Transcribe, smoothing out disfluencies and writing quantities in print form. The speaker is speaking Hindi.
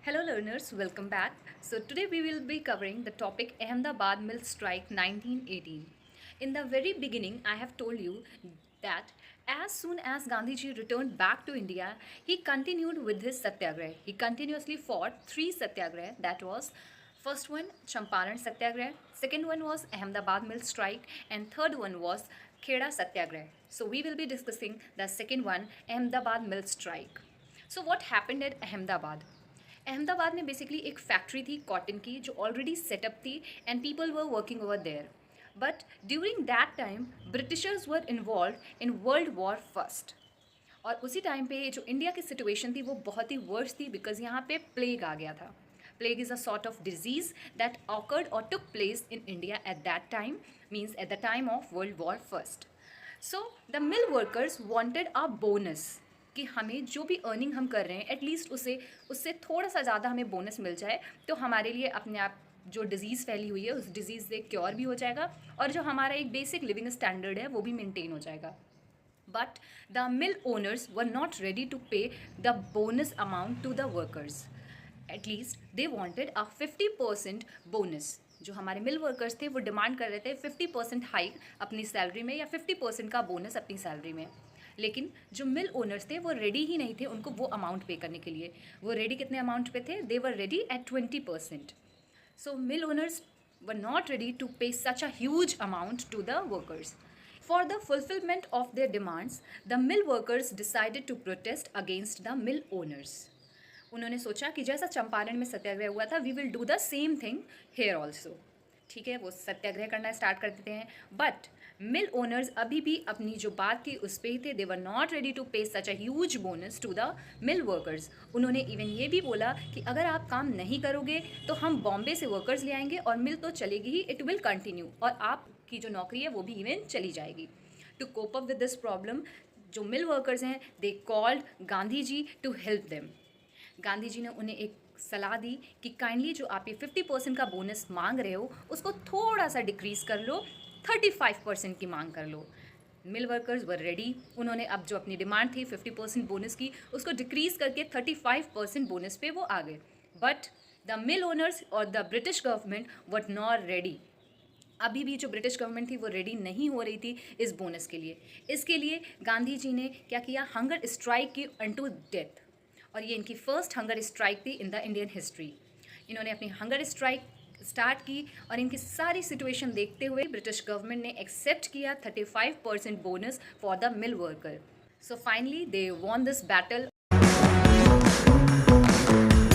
Hello learners, welcome back. So today we will be covering the topic Ahmedabad Mill Strike 1918. In the very beginning, I have told you that as soon as Gandhiji returned back to India, he continued with his satyagraha. He continuously fought three satyagraha. That was first one Champaran Satyagraha, second one was Ahmedabad Mill Strike, and third one was Kheda Satyagraha. So we will be discussing the second one, Ahmedabad Mill Strike. So what happened at Ahmedabad? Ahmedabad में बेसिकली एक फैक्ट्री थी कॉटन की जो ऑलरेडी सेटअप थी and people were working over there but during that time Britishers were involved in World War first और उसी टाइम पे जो इंडिया की सिचुएशन थी वो बहुत ही वर्स थी बिकॉज यहाँ पे प्लेग आ गया था. Plague is a sort of disease that occurred or took place in India at that time, means at the time of World War First. So the mill workers wanted a bonus कि हमें जो भी अर्निंग हम कर रहे हैं एटलीस्ट उससे थोड़ा सा ज़्यादा हमें बोनस मिल जाए तो हमारे लिए अपने आप जो डिज़ीज़ फैली हुई है उस डिज़ीज़ से क्योर भी हो जाएगा और जो हमारा एक बेसिक लिविंग स्टैंडर्ड है वो भी मेंटेन हो जाएगा. But the mill owners were not ready to pay the bonus amount to the workers. At least they wanted a 50% bonus. जो हमारे मिल वर्कर्स थे वो डिमांड कर रहे थे 50% हाइक अपनी सैलरी में या 50% का बोनस अपनी सैलरी में. लेकिन जो मिल ओनर्स थे वो रेडी ही नहीं थे उनको वो अमाउंट पे करने के लिए. वो रेडी कितने अमाउंट पे थे? They were ready at 20%. So mill owners were not ready to pay such a huge amount to the workers. For the fulfillment of their demands, the mill workers decided to protest against the mill owners. उन्होंने सोचा कि जैसा चंपारण में सत्याग्रह हुआ था we will do the same thing here also. ठीक है, वो सत्याग्रह करना स्टार्ट कर देते हैं बट मिल ओनर्स अभी भी अपनी जो बात थी उस पर ही थे. They were not ready to pay such a huge bonus to the mill workers. उन्होंने इवन ये भी बोला कि अगर आप काम नहीं करोगे तो हम बॉम्बे से वर्कर्स ले आएंगे और मिल तो चलेगी ही, इट विल कंटिन्यू और आपकी जो नौकरी है वो भी इवन चली जाएगी. To cope up with this problem जो मिल वर्कर्स हैं they called Gandhi ji to help them. Gandhi ji ने उन्हें एक सलाह दी कि काइंडली जो आप ये 50% का बोनस मांग रहे हो उसको थोड़ा सा डिक्रीज कर लो, 35% की मांग कर लो. मिल वर्कर्स वर रेडी. उन्होंने अब जो अपनी डिमांड थी 50% बोनस की उसको डिक्रीज करके 35% बोनस पे वो आ गए. बट द मिल ओनर्स और the British government were not ready. अभी भी जो ब्रिटिश गवर्नमेंट थी वो रेडी नहीं हो रही थी इस बोनस के लिए. इसके लिए गांधी जी ने क्या किया? हंगर स्ट्राइक की अनटू डेथ. और ये इनकी फर्स्ट हंगर स्ट्राइक थी इन द इंडियन हिस्ट्री. इन्होंने अपनी हंगर स्ट्राइक स्टार्ट की और इनकी सारी सिचुएशन देखते हुए ब्रिटिश गवर्नमेंट ने एक्सेप्ट किया 35% bonus for the mill worker. So finally they won this battle